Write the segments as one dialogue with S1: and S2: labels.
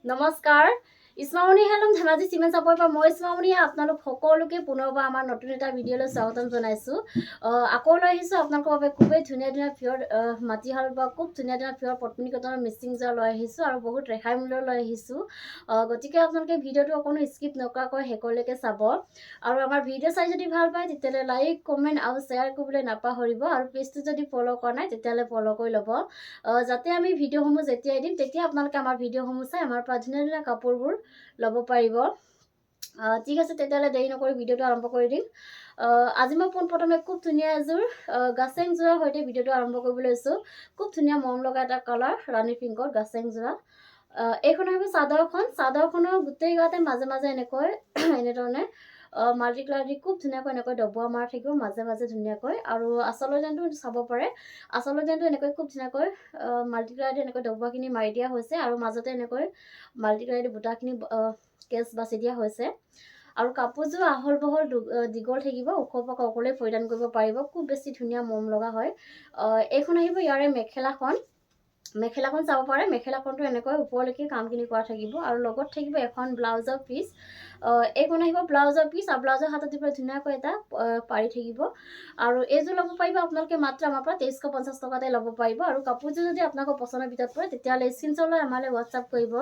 S1: নমস্কাৰ ইছমামণি helm Dhemaji cement চাপৰ পৰা মই ইছমামণিয়ে আপোনালোক সকলোকে পুনৰবাৰ আমাৰ নতুন এটা ভিডিঅ'লৈ স্বাগতম জনাইছোঁ। আকৌ লৈ আহিছোঁ আপোনালোকৰ বাবে খুবেই ধুনীয়া ধুনীয়া পিয়ৰ মাটিশাল বা খুব ধুনীয়া ধুনীয়া পিয়ৰ পত্নী কটনৰ মিচিং যোৰা লৈ আহিছোঁ আৰু বহুত ৰেহাই মূল্য লৈ আহিছোঁ। গতিকে আপোনালোকে ভিডিঅ'টো অকণো স্কিপ নকৰাকৈ শেষলৈকে চাব আৰু আমাৰ ভিডিঅ' চাই যদি ভাল পায় তেতিয়াহ'লে লাইক কমেণ্ট আৰু শ্বেয়াৰ কৰিবলৈ নাপাহৰিব আৰু পেজটো যদি ফ'ল' কৰা নাই তেতিয়াহ'লে ফ'ল' কৰি ল'ব যাতে আমি ভিডিঅ'সমূহ যেতিয়াই দিম তেতিয়া আপোনালোকে আমাৰ ভিডিঅ'সমূহ চাই আমাৰ পৰা ধুনীয়া ধুনীয়া কাপোৰবোৰ ল'ব পাৰিব। ঠিক আছে, তেতিয়াহ'লে দেৰি নকৰি ভিডিঅ'টো আৰম্ভ কৰি দিম। আজি মই পোনপ্ৰথমে খুব ধুনীয়া এযোৰ গাছেং যোৰাৰ সৈতে ভিডিঅ'টো আৰম্ভ কৰিবলৈ লৈছোঁ। খুব ধুনীয়া মৰম লগা এটা কালাৰ ৰাণী পিংকত গাছেং যোৰা। এইখন আহিব চাদৰখনৰ গোটেই গাতে মাজে মাজে এনেকৈ এনেধৰণে মাল্টি কালাৰ দি খুব ধুনীয়াকৈ এনেকৈ ডবোৱা মাৰ থাকিব মাজে মাজে ধুনীয়াকৈ। আৰু আঁচলৰ ডিজাইনটো চাব পাৰে, আঁচলৰ ডিজাইনটো এনেকৈ খুব ধুনীয়াকৈ মাল্টি কালাৰ দি এনেকৈ ডবোৱাখিনি মাৰি দিয়া হৈছে আৰু মাজতে এনেকৈ মাল্টি কালাৰ দি বুটাখিনি কেচ বাছি দিয়া হৈছে। আৰু কাপোৰযোৰ আহল বহল দীঘল থাকিব, ওখ পৰা সকলোৱে পৰিধান কৰিব পাৰিব, খুব বেছি ধুনীয়া মৰম লগা হয়। এইখন আহিব ইয়াৰে মেখেলাখন চাব পাৰে, মেখেলাখনটো এনেকৈ ওপৰলৈকে কামখিনি কৰা থাকিব আৰু লগত থাকিব এখন ব্লাউজৰ পিচ। এইখন আহিব ব্লাউজৰ পিচ আৰু ব্লাউজৰ হাতত দিব ধুনীয়াকৈ এটা পাৰি থাকিব আৰু এইযোৰ ল'ব পাৰিব আপোনালোকে মাত্ৰ আমাৰ পৰা 2350 টকাতে ল'ব পাৰিব। আৰু কাপোৰযোৰ যদি আপোনালোকৰ পচন্দৰ ভিতৰত পৰে তেতিয়াহ'লে স্ক্ৰীনশ্বট লৈ আমালৈ হোৱাটছআপ কৰিব।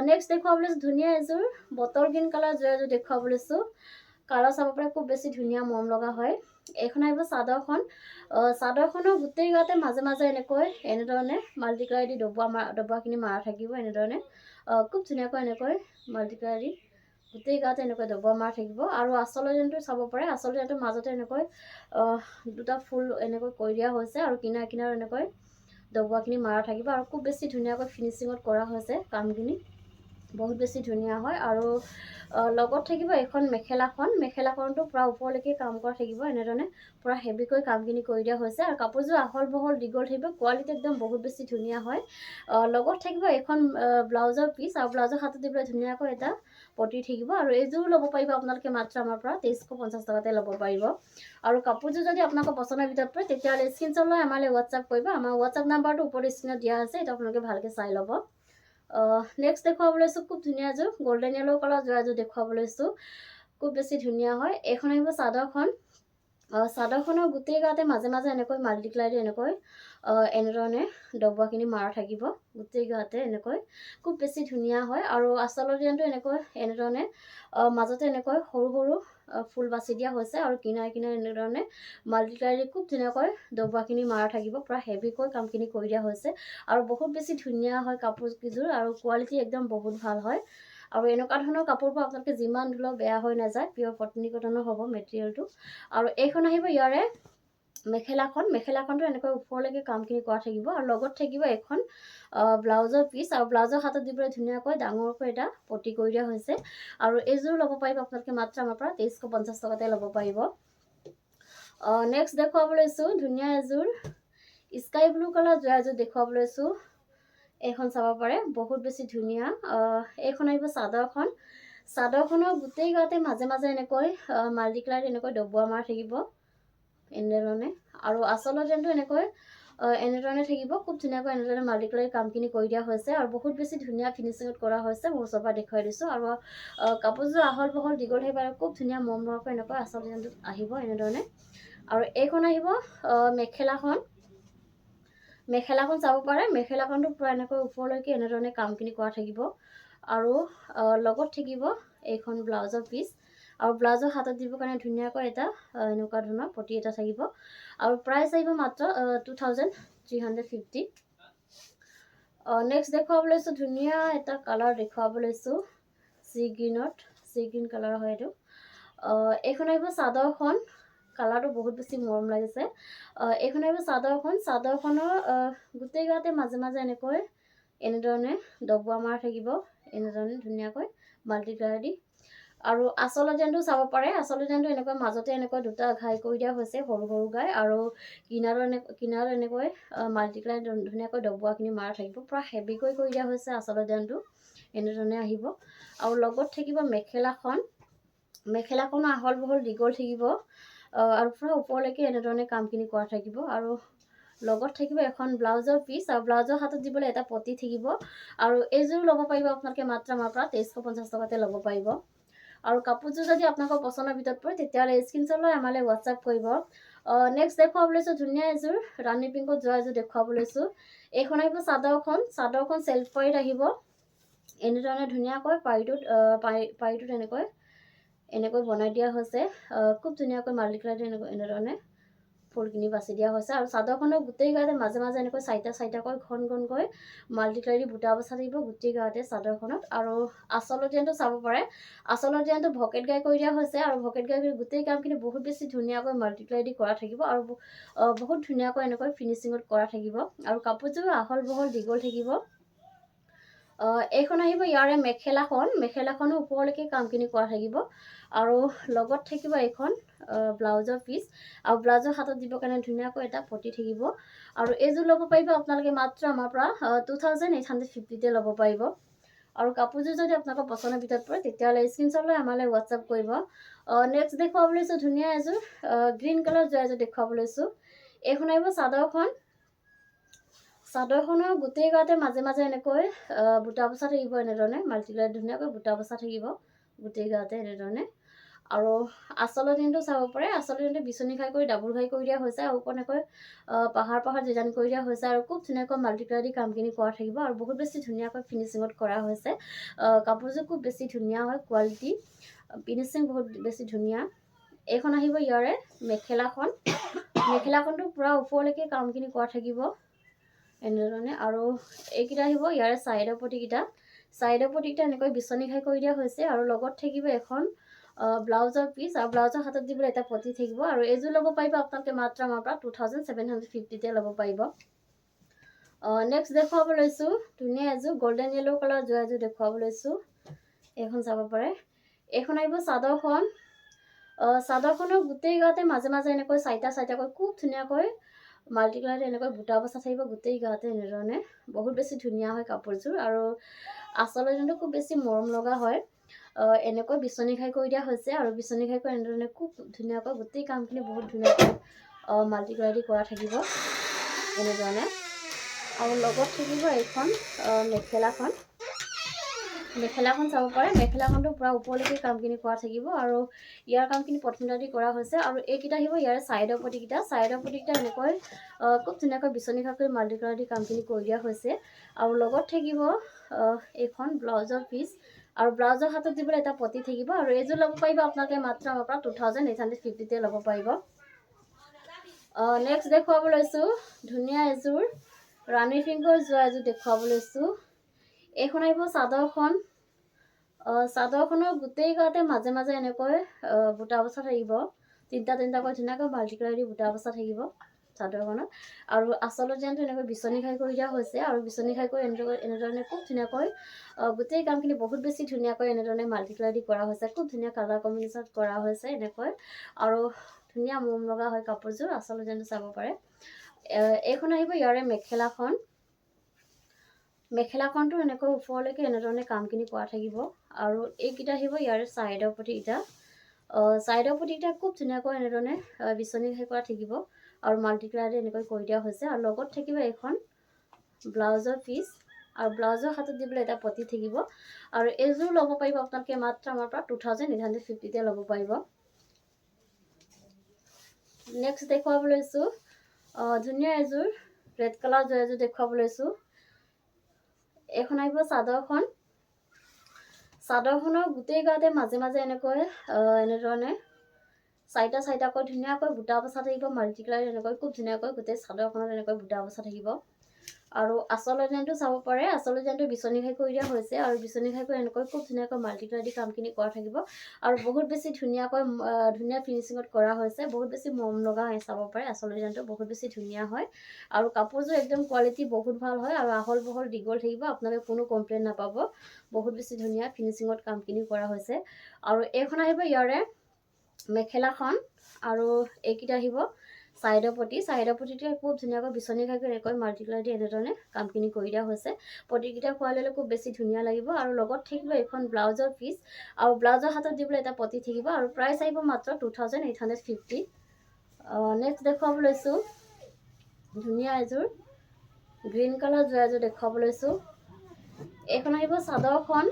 S1: নেক্সট দেখুৱাবলৈ ধুনীয়া এযোৰ বটল গ্ৰীণ কালাৰ যোৰ এযোৰ দেখুৱাবলৈ লৈছোঁ। কালাৰ চাব পাৰে, খুব বেছি ধুনীয়া মৰম লগা হয়। এইখন আহিব চাদৰখনৰ গোটেই গাতে মাজে মাজে এনেধৰণে মাল্টি কালাৰ দি ডবোৱাখিনি মাৰা থাকিব। এনেধৰণে খুব ধুনীয়াকৈ এনেকৈ মাল্টি কালাৰ দি গোটেই গাতে এনেকৈ ডবোৱা মাৰ থাকিব। আৰু আঁচলৰ ডিজাইনটো চাব পাৰে, আঁচলৰ ডিজাইনটো মাজতে এনেকৈ দুটা ফুল এনেকৈ কৰি দিয়া হৈছে আৰু কিনাৰ এনেকৈ ডবোৱাখিনি মাৰা থাকিব আৰু খুব বেছি ধুনীয়াকৈ ফিনিচিঙত কৰা হৈছে কামখিনি, বহুত বেছি ধুনীয়া হয়। আৰু লগত থাকিব এখন মেখেলাখনটো পূৰা ওপৰলৈকে কাম কৰা থাকিব, এনেধৰণে পূৰা হেভিকৈ কামখিনি কৰি দিয়া হৈছে আৰু কাপোৰযোৰ আহল বহল দীঘল থাকিব, কোৱালিটি একদম বহুত বেছি ধুনীয়া হয়। লগত থাকিব এখন ব্লাউজৰ পিচ আৰু ব্লাউজৰ হাতত দিবলৈ ধুনীয়াকৈ এটা পটি থাকিব আৰু এইযোৰো ল'ব পাৰিব আপোনালোকে মাত্ৰ আমাৰ পৰা 2350 টকাতে ল'ব পাৰিব। আৰু কাপোৰযোৰ যদি আপোনালোকৰ পচন্দৰ ভিতৰত পৰে তেতিয়াহ'লে স্ক্ৰীনশ্বট লৈ আমালৈ হোৱাটছআপ কৰিব। আমাৰ হোৱাটছআপ নাম্বাৰটো ওপৰত স্ক্ৰীনত দিয়া আছে, এইটো আপোনালোকে ভালকৈ চাই ল'ব। নেক্সট দেখুৱাবলৈ লৈছোঁ খুব ধুনীয়া এযোৰ গল্ডেন য়েল্ল' কালাৰ যোৰা এযোৰ দেখুৱাবলৈ লৈছোঁ, খুব বেছি ধুনীয়া হয়। এইখন আহিব চাদৰখনৰ গোটেই গাতে মাজে মাজে এনেকৈ মাল্টি কালাৰ দি এনেধৰণে ডবোৱাখিনি মাৰা থাকিব গোটেই গাতে এনেকৈ, খুব বেছি ধুনীয়া হয়। আৰু আঁচলৰ ডিজাইনটো এনেধৰণে মাজতে এনেকৈ সৰু সৰু ফুল বাছি দিয়া হৈছে আৰু কিনাৰে এনেধৰণে মাল্টি কালাৰ দি খুব ধুনীয়াকৈ ডবোৱাখিনি মাৰা থাকিব, পূৰা হেভিকৈ কামখিনি কৰি দিয়া হৈছে আৰু বহুত বেছি ধুনীয়া হয় কাপোৰকেইযোৰ আৰু কোৱালিটি একদম বহুত ভাল হয়। আৰু এনেকুৱা ধৰণৰ কাপোৰবোৰ আপোনালোকে যিমান ধুলেও বেয়া হৈ নাযায়, পিয়ৰ পটনী কটনৰ হ'ব মেটেৰিয়েলটো। আৰু এইখন আহিব ইয়াৰে মেখেলাখনটো এনেকৈ ওপৰলৈকে কামখিনি কৰা থাকিব আৰু লগত থাকিব এখন ব্লাউজৰ পিচ আৰু ব্লাউজৰ হাতত দিবলৈ ধুনীয়াকৈ ডাঙৰকৈ এটা পটি কৰি দিয়া হৈছে। আৰু এইযোৰ ল'ব পাৰিব আপোনালোকে মাত্ৰ আমাৰ পৰা 2350 টকাতে ল'ব পাৰিব। নেক্সট দেখুৱাবলৈ লৈছোঁ ধুনীয়া এযোৰ স্কাই ব্লু কালাৰ যোৰা এযোৰ দেখুৱাবলৈ লৈছোঁ। এইখন চাব পাৰে, বহুত বেছি ধুনীয়া। এইখন আহিব চাদৰখনৰ গোটেই গাতে মাজে মাজে এনেকৈ মাল্টি কালাৰ এনেকৈ ডবোৱা মাৰ থাকিব এনেধৰণে আৰু আঁচলৰ ডিজাইনটো এনেধৰণে থাকিব, খুব ধুনীয়াকৈ এনেধৰণে মাল্টি কালাৰ কামখিনি কৰি দিয়া হৈছে আৰু বহুত বেছি ধুনীয়া ফিনিচিঙত কৰা হৈছে। মই ওচৰৰ পৰা দেখুৱাই দিছোঁ আৰু কাপোৰযোৰ আহল বহল দীঘল থাকিব আৰু খুব ধুনীয়া মৰম লগাকৈ এনেকৈ আঁচল ডিজাইনটো আহিব এনেধৰণে। আৰু এইখন আহিব মেখেলাখন চাব পাৰে, মেখেলাখনটো পূৰা এনেকৈ ওপৰলৈকে এনেধৰণে কামখিনি কৰা থাকিব আৰু লগত থাকিব এইখন ব্লাউজৰ পিচ আৰু ব্লাউজৰ হাতত দিবৰ কাৰণে ধুনীয়াকৈ এটা এনেকুৱা ধৰণৰ পটি এটা থাকিব আৰু প্ৰাইচ আহিব মাত্ৰ 2350। নেক্সট দেখুৱাবলৈ লৈছোঁ ধুনীয়া এটা কালাৰ দেখুৱাবলৈ লৈছোঁ, চি গ্ৰীণ কালাৰ হয় এইটো। এইখন আহিব কালাৰটো বহুত বেছি মৰম লাগিছে। এইখন আহিব চাদৰখনৰ গোটেই গাতে মাজে মাজে এনেধৰণে ডবোৱা মাৰ থাকিব, এনেধৰণে ধুনীয়াকৈ মাল্টি কালাৰ দি। আৰু আঁচলৰ ডিজাইনটো চাব পাৰে, আঁচলৰ ডিজাইনটো এনেকৈ মাজতে এনেকৈ দুটা ঘাই কৰি দিয়া হৈছে, সৰু সৰু ঘাই আৰু কিনাৰত এনেকৈ মাল্টি কালাৰ ধুনীয়াকৈ ডবোৱাখিনি মাৰা থাকিব, পূৰা হেভিকৈ কৰি দিয়া হৈছে আঁচলৰ ডিজাইনটো এনেধৰণে আহিব। আৰু লগত থাকিব মেখেলাখনো আহল বহল দীঘল থাকিব আৰু পূৰা ওপৰলৈকে এনেধৰণে কামখিনি কৰা থাকিব আৰু লগত থাকিব এখন ব্লাউজৰ পিচ আৰু ব্লাউজৰ হাতত দিবলৈ এটা পতি থাকিব আৰু এইযোৰ ল'ব পাৰিব আপোনালোকে মাত্ৰ আমাৰ পৰা 2350 টকাতে ল'ব পাৰিব আৰু কাপোৰযোৰ যদি আপোনালোকৰ পছন্দৰ ভিতৰত পৰে তেতিয়াহ'লে স্ক্ৰীনশ্বট লৈ আমালৈ হোৱাটছআপ কৰিব নেক্সট দেখুৱাব লৈছোঁ ধুনীয়া এযোৰ ৰাণী পিংকত যোৱা এযোৰ দেখুৱাব লৈছোঁ এইখন আহিব চাদৰখন চেল্ফ পাৰীত আহিব এনেধৰণে ধুনীয়াকৈ পাৰীটোত এনেকৈ বনাই দিয়া হৈছে খুব ধুনীয়াকৈ মাল্টি কালাৰ এনেধৰণে ফুলখিনি বাছি দিয়া হৈছে আৰু চাদৰখনৰ গোটেই গাতে মাজে মাজে এনেকৈ চাৰিটাকৈ ঘনকৈ মাল্টি কালাৰ বুটা বচা থাকিব গোটেই গাতে চাদৰখনত আৰু আঁচলৰ ডিজাইনটো চাব পাৰে আঁচলৰ ডিজাইনটো ভকেট গাই কৰি দিয়া হৈছে আৰু ভকেট গাই কৰি গোটেই কামখিনি বহুত বেছি ধুনীয়াকৈ মাল্টি কালাৰ দি কৰা থাকিব আৰু বহুত ধুনীয়াকৈ এনেকৈ ফিনিচিঙত কৰা থাকিব আৰু কাপোৰযোৰ আহল বহল দীঘল থাকিব এইখন আহিব ইয়াৰে মেখেলাখনো ওপৰলৈকে কামখিনি কৰা থাকিব আৰু লগত থাকিব এইখন ব্লাউজৰ পিচ আৰু ব্লাউজৰ হাতত দিবৰ কাৰণে ধুনীয়াকৈ এটা পতি থাকিব আৰু এইযোৰ ল'ব পাৰিব আপোনালোকে মাত্ৰ আমাৰ পৰা 2850তে ল'ব পাৰিব আৰু কাপোৰযোৰ যদি আপোনালোকৰ পছন্দৰ ভিতৰত পৰে তেতিয়াহ'লে স্ক্ৰীনশ্বট লৈ আমালৈ হোৱাটছআপ কৰিব নেক্সট দেখুৱাব লৈছোঁ ধুনীয়া এযোৰ গ্ৰীণ কালাৰ যোৱা এযোৰ দেখুৱাব লৈছোঁ এইখন আহিব চাদৰখনৰ গোটেই গাতে মাজে মাজে এনেকৈ বুটা বচা থাকিব এনেধৰণে মাল্টি কালাৰ ধুনীয়াকৈ বুটা বচা থাকিব গোটেই গাতে এনেধৰণে আৰু আঁচলৰ ডিজাইনটো চাব পাৰে আঁচলৰ ডিজাইনটো বিচনী ঘাই কৰি ডাবুল ঘাই কৰি দিয়া হৈছে আৰু ওপৰনেকৈ পাহাৰ ডিজাইন কৰি দিয়া হৈছে আৰু খুব ধুনীয়াকৈ মাল্টি কালাৰ দি কামখিনি কৰা থাকিব আৰু বহুত বেছি ধুনীয়াকৈ ফিনিচিঙত কৰা হৈছে কাপোৰযোৰ খুব বেছি ধুনীয়া হয় কোৱালিটি ফিনিচিং বহুত বেছি ধুনীয়া এইখন আহিব ইয়াৰে মেখেলাখনটো পূৰা ওপৰলৈকে কামখিনি কৰা থাকিব এনেধৰণে আৰু এইকেইটা আহিব ইয়াৰে ছাইডৰ পতিকেইটা এনেকৈ বিচনী ঘাই কৰি দিয়া হৈছে আৰু লগত থাকিব এখন ব্লাউজৰ পিচ আৰু ব্লাউজৰ হাতত দিবলৈ এটা পতি থাকিব আৰু এইযোৰ ল'ব পাৰিব আপোনালোকে মাত্ৰ আমাৰ পৰা 2750তে ল'ব পাৰিব নেক্সট দেখুৱাব লৈছোঁ ধুনীয়া এযোৰ গল্ডেন য়েল্লো কালাৰ যোৱা এযোৰ দেখুৱাব লৈছোঁ এইখন চাব পাৰে এইখন আহিব চাদৰখনৰ গোটেই গাতে মাজে মাজে এনেকৈ চাৰিটাকৈ খুব ধুনীয়াকৈ মাল্টি কালাৰ এনেকৈ বুটা বচা থাকিব গোটেই গাতে এনেধৰণে বহুত বেছি ধুনীয়া হয় কাপোৰযোৰ আৰু আঁচলৰ ডিজাইনটো খুব বেছি মৰম লগা হয় এনেকৈ বিচনী ঘাই কৰি দিয়া হৈছে আৰু বিচনী ঘাই কৰি এনেধৰণে খুব ধুনীয়াকৈ গোটেই কামখিনি বহুত ধুনীয়াকৈ মাল্টি কালাৰ দি কৰা থাকিব এনেধৰণে আৰু লগত থাকিব এইখন মেখেলাখন চাব পাৰে মেখেলাখনটো পূৰা ওপৰলৈকে কামখিনি কৰা থাকিব আৰু ইয়াৰ কামখিনি প্ৰথমতে দি কৰা হৈছে আৰু এইকেইটা আহিব ইয়াৰ ছাইডৰ পতিকেইটা এনেকৈ খুব ধুনীয়াকৈ বিচনী ঘাই কৰি মাল্টি কালাৰ দি কামখিনি কৰি দিয়া হৈছে আৰু লগত থাকিব এইখন ব্লাউজৰ পিচ আৰু ব্লাউজৰ হাতত দিবলৈ এটা পতি থাকিব আৰু এইযোৰ ল'ব পাৰিব আপোনালোকে মাত্ৰ আমাৰ পৰা 2850তে ল'ব পাৰিব নেক্সট দেখুৱাব লৈছোঁ ধুনীয়া এযোৰ ৰাণী পিংকৰ যোৱা এযোৰ দেখুৱাব লৈছোঁ এইখন আহিব চাদৰখনৰ গোটেই গাতে মাজে মাজে এনেকৈ বুটা বচা থাকিব তিনিটাকৈ ধুনীয়াকৈ মাল্টি কালাৰ দি বুটা বচা থাকিব চাদৰখনত আৰু আঁচলৰ ডিজাইনটো এনেকৈ বিচনী ঘাই কৰি দিয়া হৈছে আৰু বিচনী ঘাই কৰি এনেধৰণে খুব ধুনীয়াকৈ গোটেই কামখিনি বহুত বেছি ধুনীয়াকৈ এনেধৰণে মাল্টি কালাৰ দি কৰা হৈছে খুব ধুনীয়া কালাৰ কম্বিনেশ্যনত কৰা হৈছে এনেকৈ আৰু ধুনীয়া মৰম লগা হয় কাপোৰযোৰ আঁচলৰ ডিজাইনটো চাব পাৰে এইখন আহিব ইয়াৰে মেখেলাখনটো এনেকৈ ওপৰলৈকে এনেধৰণে কামখিনি কৰা থাকিব আৰু এইকেইটা আহিব ইয়াৰে ছাইডৰ পতিকেইটা খুব ধুনীয়াকৈ এনেধৰণে বিচনী ঘাই কৰা থাকিব আৰু মাল্টি কালাৰ এনেকৈ কৰি দিয়া হৈছে আৰু লগত থাকিব এখন ব্লাউজৰ পিচ আৰু ব্লাউজৰ হাতত দিবলৈ এটা পতি থাকিব আৰু এইযোৰ ল'ব পাৰিব আপোনালোকে মাত্ৰ আমাৰ পৰা 2850তে ল'ব পাৰিব নেক্সট দেখুৱাব লৈছোঁ ধুনীয়া এযোৰ ৰেড কালাৰ যোৱা এযোৰ দেখুৱাব লৈছোঁ এইখন আহিব চাদৰখনৰ গোটেই গাতে মাজে মাজে এনেধৰণে চাৰিটাকৈ ধুনীয়াকৈ বুটা বচা থাকিব মাল্টি কালাৰ এনেকৈ খুব ধুনীয়াকৈ গোটেই চাদৰখনত এনেকৈ বুটা বচা থাকিব আৰু আঁচলৰ ডিজাইনটো চাব পাৰে আঁচলৰ ডিজাইনটো বিচনী ঘাই কৰি দিয়া হৈছে আৰু বিচনী ঘাই কৰি এনেকৈ খুব ধুনীয়াকৈ মাল্টি কালাৰ দি কামখিনি কৰা থাকিব আৰু বহুত বেছি ধুনীয়া ফিনিচিঙত কৰা হৈছে বহুত বেছি মৰম লগা হয় চাব পাৰে আঁচলৰ ডিজাইনটো বহুত বেছি ধুনীয়া হয় আৰু কাপোৰযোৰ একদম কোৱালিটি বহুত ভাল হয় আৰু আহল বহল দীঘল থাকিব আপোনালোকে কোনো কমপ্লেইন নাপাব বহুত বেছি ধুনীয়া ফিনিচিঙত কামখিনি কৰা হৈছে আৰু এইখন আহিব ইয়াৰে মেখেলাখন আৰু এইকেইটা আহিব ছাইডৰ পতিটো খুব ধুনীয়াকৈ বিচনী ঘাই কৰি এনেকৈ মাল্টি কালাৰ দি এনেধৰণে কামখিনি কৰি দিয়া হৈছে পতিকেইটা খোৱাই ল'লে খুব বেছি ধুনীয়া লাগিব আৰু লগত থাকিব এইখন ব্লাউজৰ পিচ আৰু ব্লাউজৰ হাতত দিবলৈ এটা পতি থাকিব আৰু প্ৰাইচ আহিব মাত্ৰ 2850 নেক্সট দেখুৱাব লৈছোঁ ধুনীয়া এযোৰ গ্ৰীণ কালাৰ যোৰা এযোৰ দেখুৱাব লৈছোঁ। এইখন আহিব চাদৰখন।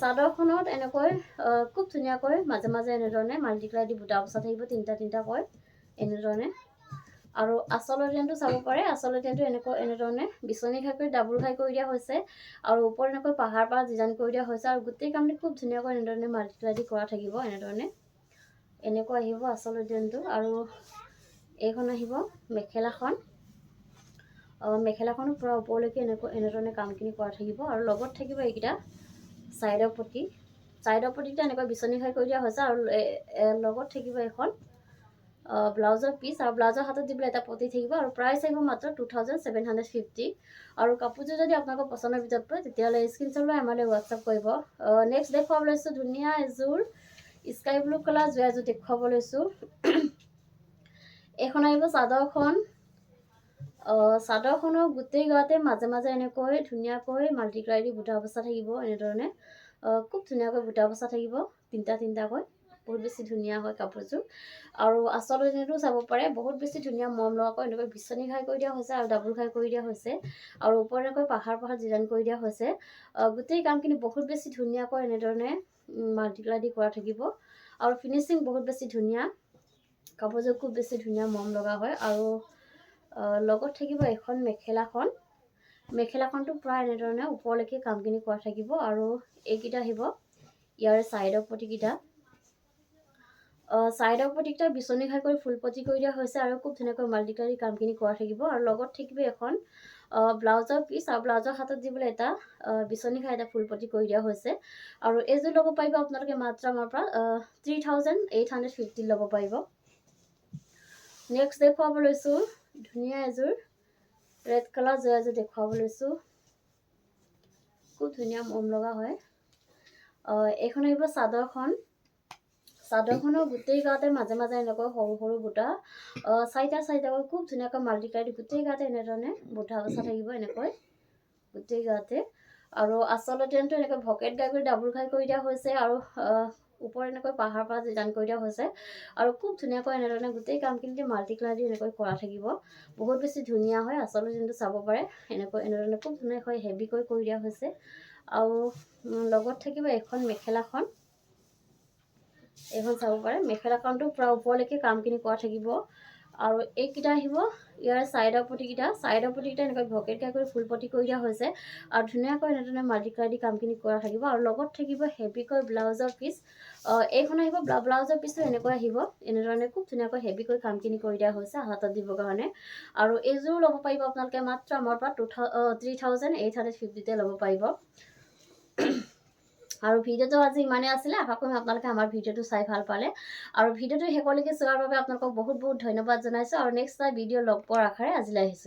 S1: চাদৰখনত এনেকৈ খুব ধুনীয়াকৈ মাজে মাজে এনেধৰণে মাল্টিপ্লাই দি বুটা বচা থাকিব তিনিটাকৈ এনেধৰণে। আৰু আঁচলৰ ডিজাইনটো চাব পাৰে। আঁচলৰ ডিজাইনটো এনেধৰণে বিচনী ঘাই কৰি ডাবুল ঘাই কৰি দিয়া হৈছে আৰু ওপৰত এনেকৈ পাহাৰ ডিজাইন কৰি দিয়া হৈছে আৰু গোটেই কামটো খুব ধুনীয়াকৈ এনেধৰণে মাল্টিপ্লাই দি কৰা থাকিব এনেধৰণে। এনেকৈ আহিব আঁচলৰ ডিজাইনটো। আৰু এইখন আহিব মেখেলাখন। মেখেলাখনো পূৰা ওপৰলৈকে এনেধৰণে কামখিনি কৰা থাকিব আৰু লগত থাকিব এইকেইটা ছাইডৰ পটিকেইটা এনেকৈ বিচনী ঘাই কৰি দিয়া হৈছে আৰু লগত থাকিব এখন ব্লাউজৰ পিচ আৰু ব্লাউজৰ হাতত দিবলৈ এটা পটি থাকিব আৰু প্ৰাইচ আহিব মাত্ৰ 2750। আৰু কাপোৰযোৰ যদি আপোনালোকৰ পচন্দৰ ভিতৰত পৰে তেতিয়াহ'লে স্ক্ৰীনশ্বট লৈ আমালৈ হোৱাটছআপ কৰিব। নেক্সট দেখুৱাব লৈছোঁ ধুনীয়া এযোৰ স্কাই ব্লু কালাৰ যোৰা এযোৰ দেখুৱাব লৈছোঁ। এইখন আহিব চাদৰখন। চাদৰখনৰ গোটেই গাতে মাজে মাজে এনেকৈ ধুনীয়াকৈ মাল্টিপ্লাই দি বুটা বচা থাকিব এনেধৰণে। খুব ধুনীয়াকৈ বুটা বচা থাকিব তিনিটাকৈ। বহুত বেছি ধুনীয়া হয় কাপোৰযোৰ। আৰু আঁচলৰ ডিজাইনটো চাব পাৰে। বহুত বেছি ধুনীয়া মৰম লগাকৈ এনেকৈ বিচনী ঘাই কৰি দিয়া হৈছে আৰু ডাবুল ঘাই কৰি দিয়া হৈছে আৰু ওপৰত এনেকৈ পাহাৰ ডিজাইন কৰি দিয়া হৈছে। গোটেই কামখিনি বহুত বেছি ধুনীয়াকৈ এনেধৰণে মাল্টিপ্লাই দি কৰা থাকিব আৰু ফিনিচিং বহুত বেছি ধুনীয়া। কাপোৰযোৰ খুব বেছি ধুনীয়া মৰম লগা হয়। আৰু লগত থাকিব এখন মেখেলাখন। মেখেলাখনটো প্ৰায় এনেধৰণে ওপৰলৈকে কামখিনি কৰা থাকিব আৰু এইকেইটা আহিব ইয়াৰ ছাইডৰ পটিকেইটা। ছাইডৰ পটিকেইটা বিচনী ঘাই কৰি ফুল পটি কৰি দিয়া হৈছে আৰু খুব ধুনীয়াকৈ মাল্টিপ্লাই দি কামখিনি কৰা থাকিব আৰু লগত থাকিব এখন ব্লাউজৰ পিচ আৰু ব্লাউজৰ হাতত দিবলৈ এটা বিচনী ঘাই এটা ফুল পটি কৰি দিয়া হৈছে। আৰু এইযোৰ ল'ব পাৰিব আপোনালোকে মাত্ৰ আমাৰ পৰা 3850 ল'ব পাৰিব। নেক্সট দেখুৱাব লৈছোঁ ধুনীয়া এযোৰ ৰেড কালাৰ যোৰা এযোৰ দেখুৱাব লৈছোঁ। খুব ধুনীয়া মৰম লগা হয়। এইখন আহিব চাদৰখন। চাদৰখনৰ গোটেই গাতে মাজে মাজে এনেকৈ সৰু সৰু বুটা চাৰিটাকৈ খুব ধুনীয়াকৈ মাল্টিপ্লাই দি গোটেই গাতে এনেধৰণে বুটা বচা থাকিব এনেকৈ গোটেই গাতে। আৰু আঁচলৰ ডিজাইনটো এনেকৈ ভকেট ঘাই কৰি ডাবুল ঘাই কৰি দিয়া হৈছে আৰু ওপৰত এনেকৈ পাহাৰ ডিজাইন কৰি দিয়া হৈছে আৰু খুব ধুনীয়াকৈ এনেধৰণে গোটেই কামখিনি মাল্টিপ্লাই দি এনেকৈ কৰা থাকিব। বহুত বেছি ধুনীয়া হয়। আঁচলৰ ডিজাইনটো চাব পাৰে। এনেধৰণে খুব ধুনীয়াকৈ হেভিকৈ কৰি দিয়া হৈছে আৰু লগত থাকিব এখন মেখেলাখন। এইখন চাব পাৰে। মেখেলাখনটো পূৰা ওপৰলৈকে কামখিনি কৰা থাকিব আৰু এইকেইটা আহিব ইয়াৰ ছাইডৰ পটিকেইটা। এনেকৈ ভকেট ঘাই কৰি ফুল পটি কৰি দিয়া হৈছে আৰু ধুনীয়াকৈ এনেধৰণে মাল্টিপ্লাই দি কামখিনি কৰা থাকিব আৰু লগত থাকিব হেভিকৈ ব্লাউজৰ পিচ। এইখন আহিব ব্লাউজৰ পিচটো এনেকৈ আহিব এনেধৰণে খুব ধুনীয়াকৈ হেভিকৈ কামখিনি কৰি দিয়া হৈছে হাতত দিবৰ কাৰণে। আৰু এইযোৰ ল'ব পাৰিব আপোনালোকে মাত্ৰ আমাৰ পৰা 3850 ল'ব পাৰিব। আৰু ভিডিঅ'টো আজি ইমানেই আছিলে। আশা কৰিম আপোনালোকে আমাৰ ভিডিঅ'টো চাই ভাল পালে আৰু ভিডিঅ'টো শেষলৈকে চোৱাৰ বাবে আপোনালোকক বহুত বহুত ধন্যবাদ জনাইছোঁ আৰু নেক্সট ভিডিঅ' লগ পোৱাৰ আশাৰে আজিলৈ আহিছোঁ।